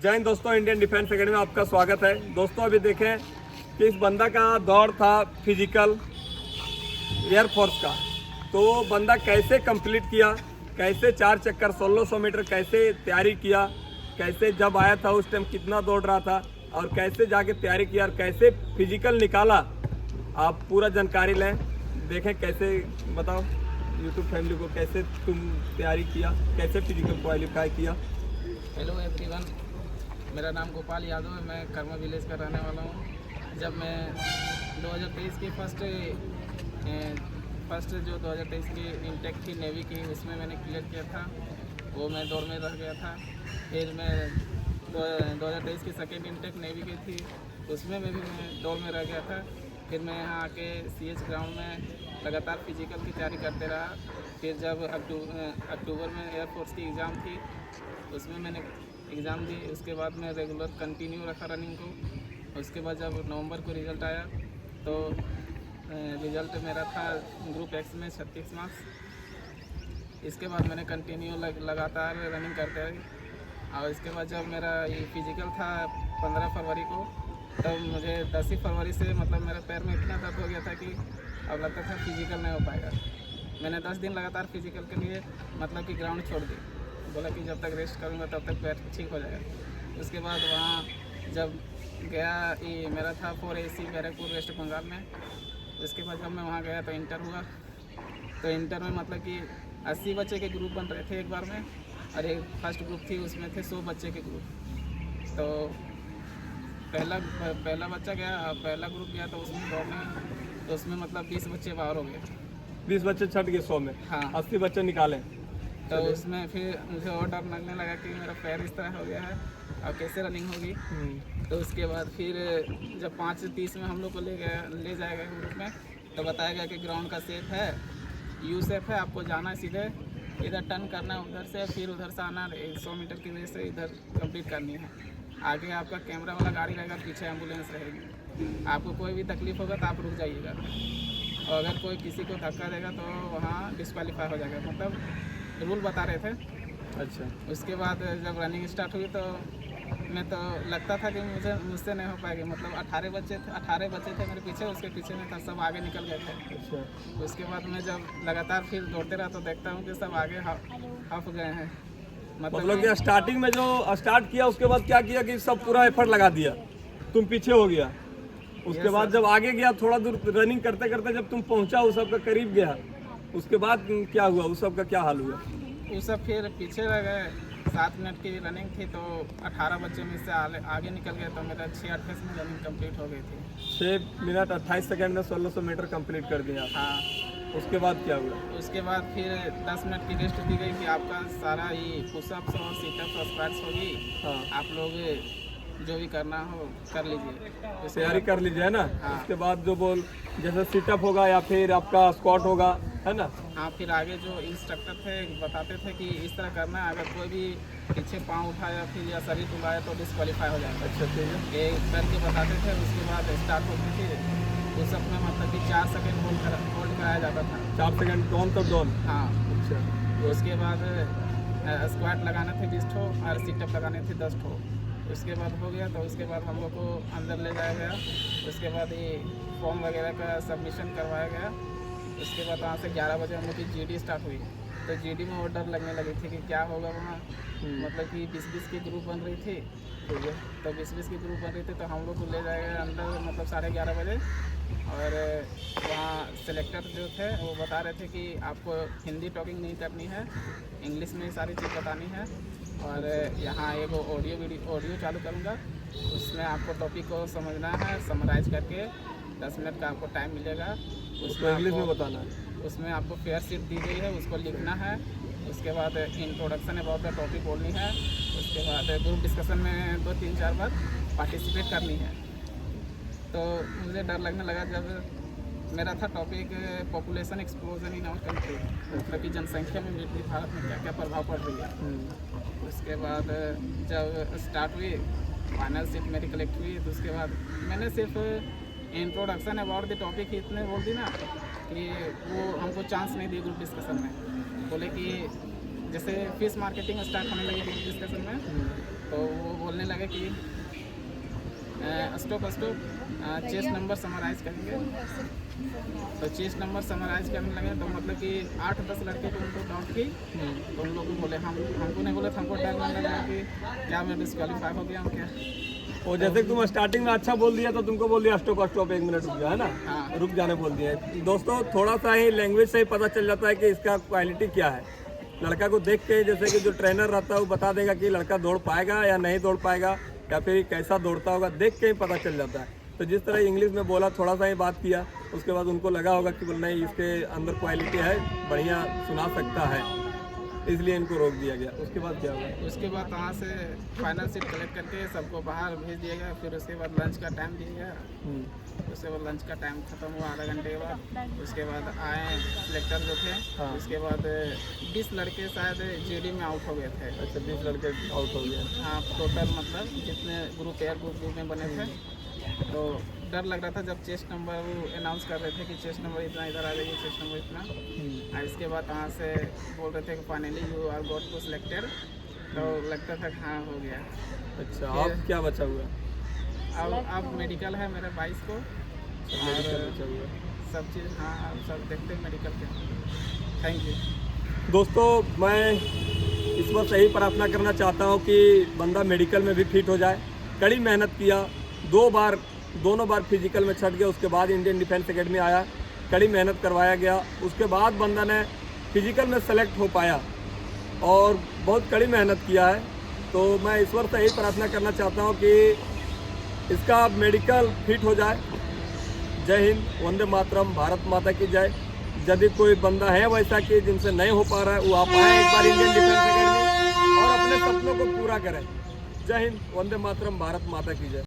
जय हिंद दोस्तों, Indian defence academy में आपका स्वागत है। दोस्तों अभी देखें कि इस बंदा का दौड़ था फिजिकल एयरफोर्स का, तो बंदा कैसे कंप्लीट किया, कैसे 4 चक्कर 1600 मीटर कैसे तैयारी किया, कैसे जब आया था उस टाइम कितना दौड़ रहा था और कैसे जाके तैयारी किया और कैसे फिजिकल निकाला, आप पूरा जानकारी लें। देखें कैसे, बताओ यूट्यूब फैमिली को कैसे तुम तैयारी किया, कैसे फिजिकल क्वालिफाई किया। हेलो एवरीवन, मेरा नाम गोपाल यादव है। मैं कर्मा विलेज का रहने वाला हूँ। जब मैं 2023 की फर्स्ट जो 2023 की इंटेक थी नेवी की, उसमें मैंने क्लियर किया था, वो मैं दौड़ में रह गया था। फिर मैं 2023 की सेकेंड इंटेक नेवी की थी, उसमें भी मैं दौड़ में रह गया था। फिर मैं यहाँ आके CH ग्राउंड में लगातार फिजिकल की तैयारी करते रहा। फिर जब अक्टूबर में एयरफोर्स की एग्ज़ाम थी, उसमें मैंने एग्ज़ाम दी। उसके बाद मैं रेगुलर कंटिन्यू रखा रनिंग को। उसके बाद जब नवंबर को रिज़ल्ट आया तो रिज़ल्ट मेरा था ग्रुप एक्स में 36 मार्क्स। इसके बाद मैंने कंटिन्यू लगातार रनिंग करते रही। और इसके बाद जब मेरा ये फिजिकल था 15 फरवरी को, तब मुझे 10 ही फरवरी से मतलब मेरे पैर में इतना दर्द हो गया था कि अब लगता था फिजिकल नहीं हो पाएगा। मैंने 10 दिन लगातार फिजिकल के लिए मतलब कि ग्राउंड छोड़ दी। बोला कि जब तक रेस्ट करूँगा तब तक पैर ठीक हो जाएगा। उसके बाद वहाँ जब गया, ये मेरा था 4AC बैरकपुर वेस्ट बंगाल में। उसके बाद जब मैं वहाँ गया तो इंटर हुआ। तो इंटर में मतलब कि 80 बच्चे के ग्रुप बन रहे थे एक बार में, और एक फर्स्ट ग्रुप थी उसमें थे 100 बच्चे के ग्रुप। तो पहला बच्चा गया, पहला ग्रुप गया तो उसमें दौड़ने, तो उसमें मतलब 20 बच्चे बाहर हो गए। 20 बच्चे छट गए 100 में, हाँ 80 बच्चे निकाले। तो उसमें फिर मुझे और डर लगने लगा कि मेरा पैर इस तरह हो गया है, अब कैसे रनिंग होगी। तो उसके बाद फिर जब 5:30 में हम लोग को ले जाएगा ग्रुप में, तो बताया गया कि ग्राउंड का शेप है U शेप है, आपको जाना है सीधे, इधर टर्न करना है उधर से, फिर उधर से आना 100 मीटर की रेस से इधर कंप्लीट करनी है। आगे आपका कैमरा वाला गाड़ी रहेगा, पीछे एम्बुलेंस रहेगी। आपको कोई भी तकलीफ होगा तो आप रुक जाइएगा, और अगर कोई किसी को धक्का देगा तो वहाँ डिस्क्वालीफाई हो जाएगा, मतलब रूल बता रहे थे। अच्छा, उसके बाद जब रनिंग स्टार्ट हुई तो मैं तो लगता था कि मुझसे नहीं हो पाएगी। मतलब 18 बच्चे थे मेरे पीछे, उसके पीछे में था, सब आगे निकल गए थे। अच्छा। उसके बाद मैं जब लगातार फिर दौड़ते रहा तो देखता हूँ कि सब आगे हफ गए हैं। मतलब कि स्टार्टिंग में जो स्टार्ट किया उसके बाद क्या किया कि सब पूरा एफर्ट लगा दिया, तुम पीछे हो गया। उसके बाद जब आगे गया, थोड़ा दूर रनिंग करते करते जब तुम पहुंचा उस सब का करीब गया, उसके बाद क्या हुआ, उस सब का क्या हाल हुआ? वो सब फिर पीछे रह गए। 7 मिनट की रनिंग थी तो 18 बच्चे में से आगे निकल गए, तो मेरा 6:28 में रनिंग कंप्लीट हो गई थी। 6 मिनट 28 सेकंड में 1600 मीटर कंप्लीट कर दिया। हाँ। उसके बाद क्या हुआ? उसके बाद फिर 10 मिनट की रेस्ट दी गई कि आपका सारा ये पुशअप्स और सीटअप्स और स्क्वाट्स होगी। हाँ, आप लोग जो भी करना हो कर लीजिए, तैयारी कर लीजिए, है ना। हाँ। उसके बाद जो जैसे सिटअप होगा या फिर आपका स्क्वाट होगा, है ना। हाँ, फिर आगे जो इंस्ट्रक्टर थे बताते थे कि इस तरह करना है, अगर कोई भी पीछे पाँव उठाया फिर या शरीर डुलाया तो डिस्क्वालीफाई हो जाएगा। अच्छा, ठीक है। ये करके बताते थे। उसके बाद स्टार्ट होती थी, उस सब में मतलब कि 4 सेकेंड होल्ड कराया जाता था। 4 सेकंड डाउन तब डाउन। हाँ। अच्छा। उसके बाद स्क्वाट लगाने थे 20 ठो और सीटअप लगाने थे 10 ठो। उसके बाद हो गया तो उसके बाद हम लोग को अंदर ले जाया गया। उसके बाद ये फॉर्म वगैरह का सबमिशन करवाया गया। उसके बाद वहाँ से 11 बजे हम लोग की GD स्टार्ट हुई। तो GD में और डर लगने लगी थी कि क्या होगा वहाँ, मतलब कि 20-20 की ग्रुप बन रही थी। ठीक है, तो 20-20 की ग्रुप बन रही थी तो हम लोग को ले जाएगा अंदर मतलब 11:30 बजे। और वहाँ सेलेक्टर जो थे वो बता रहे थे कि आपको हिंदी टॉकिंग नहीं करनी है, इंग्लिश में सारी चीज़ बतानी है। और यहाँ एक ऑडियो चालू करूँगा, उसमें आपको टॉपिक को समझना है, समराइज करके 10 मिनट का आपको टाइम मिलेगा। उसको इंग्लिश में बताना है। उसमें आपको फेयर शीट दी गई है, उसको लिखना है। उसके बाद इंट्रोडक्शन अबाउट द टॉपिक बोलनी है। उसके बाद ग्रुप डिस्कशन में 2-3-4 बार पार्टिसिपेट करनी है। तो मुझे डर लगने लगा जब मेरा था topic population explosion in our country, मतलब कि जनसंख्या में वृद्धि भारत में क्या क्या प्रभाव पड़ रही है। उसके बाद जब स्टार्ट हुई, फाइनल सीट मेरी कलेक्ट हुई, तो उसके बाद मैंने सिर्फ इंट्रोडक्शन अबाउट द टॉपिक ही इतने बोल दी ना कि वो हमको चांस नहीं दी ग्रुप डिस्कशन में। बोले कि जैसे फिश मार्केटिंग स्टार्ट होने लगी ग्रुप डिस्कशन में, तो वो बोलने लगे कि स्टॉप चेस्ट नंबर समराइज करेंगे। तो चेस्ट नंबर समराइज करने लगे, तो मतलब कि 8-10 लड़के को उनको डाउट की। तो उन लोग बोले हमको नहीं बोले, हमको डर लगने लगा कि क्या मैं डिस्क्वालीफाई हो गया हूँ क्या। और जैसे कि तुम स्टार्टिंग में अच्छा बोल दिया तो तुमको बोल दिया स्टॉप 1 मिनट रुक जा, है ना? हाँ। रुक जाने बोल दिया। दोस्तों थोड़ा सा ही लैंग्वेज से ही पता चल जाता है कि इसका क्वालिटी क्या है। लड़का को देख के जैसे कि जो ट्रेनर रहता है वो बता देगा कि लड़का दौड़ पाएगा या नहीं दौड़ पाएगा, या फिर कैसा दौड़ता होगा, देख के ही पता चल जाता है। तो जिस तरह इंग्लिश में बोला, थोड़ा सा ही बात किया, उसके बाद उनको लगा होगा कि बोल नहीं इसके अंदर क्वालिटी है, बढ़िया सुना सकता है, इसलिए इनको रोक दिया गया। उसके बाद क्या हुआ? उसके बाद वहाँ से फाइनल सीट कलेक्ट करके सबको बाहर भेज दिया गया। फिर उसके बाद लंच का टाइम दिया गया। उसके बाद लंच का टाइम खत्म हुआ आधा घंटे के बाद। उसके बाद आए सिलेक्टर जो थे। हाँ। उसके बाद 20 लड़के शायद जीडी में आउट हो गए थे। अच्छा, 20 लड़के आउट हो गए। हाँ, टोटल मतलब जितने ग्रुप एयर ग्रुप में बने थे। तो डर लग रहा था जब चेस्ट नंबर वो अनाउंस कर रहे थे कि चेस्ट नंबर इतना इधर आ जाइए, चेस्ट नंबर इतना। और इसके बाद वहाँ से बोल रहे थे कि finally you are got to selected. तो लगता था कि हाँ हो गया। अच्छा, अब क्या बचा हुआ? अब मेडिकल है मेरे 22 को। मेडिकल बचा हुआ। सब चीज़ हाँ अब सब देखते हैं मेडिकल के। थैंक यू दोस्तों, मैं इस वक्त यही प्रार्थना करना चाहता हूँ कि बंदा मेडिकल में भी फिट हो जाए। कड़ी मेहनत किया, दोनों बार फिजिकल में छट गया। उसके बाद इंडियन डिफेंस एकेडमी आया, कड़ी मेहनत करवाया गया। उसके बाद बंदा ने फिजिकल में सेलेक्ट हो पाया और बहुत कड़ी मेहनत किया है। तो मैं ईश्वर से यही प्रार्थना करना चाहता हूँ कि इसका मेडिकल फिट हो जाए। जय हिंद, वंदे मातरम, भारत माता की जय। यदि कोई बंदा है वैसा कि जिनसे नहीं हो पा रहा है, वो आप आए एक बार इंडियन डिफेंस एकेडमी और अपने सपनों को पूरा करें। जय हिंद, वंदे मातरम, भारत माता की जय।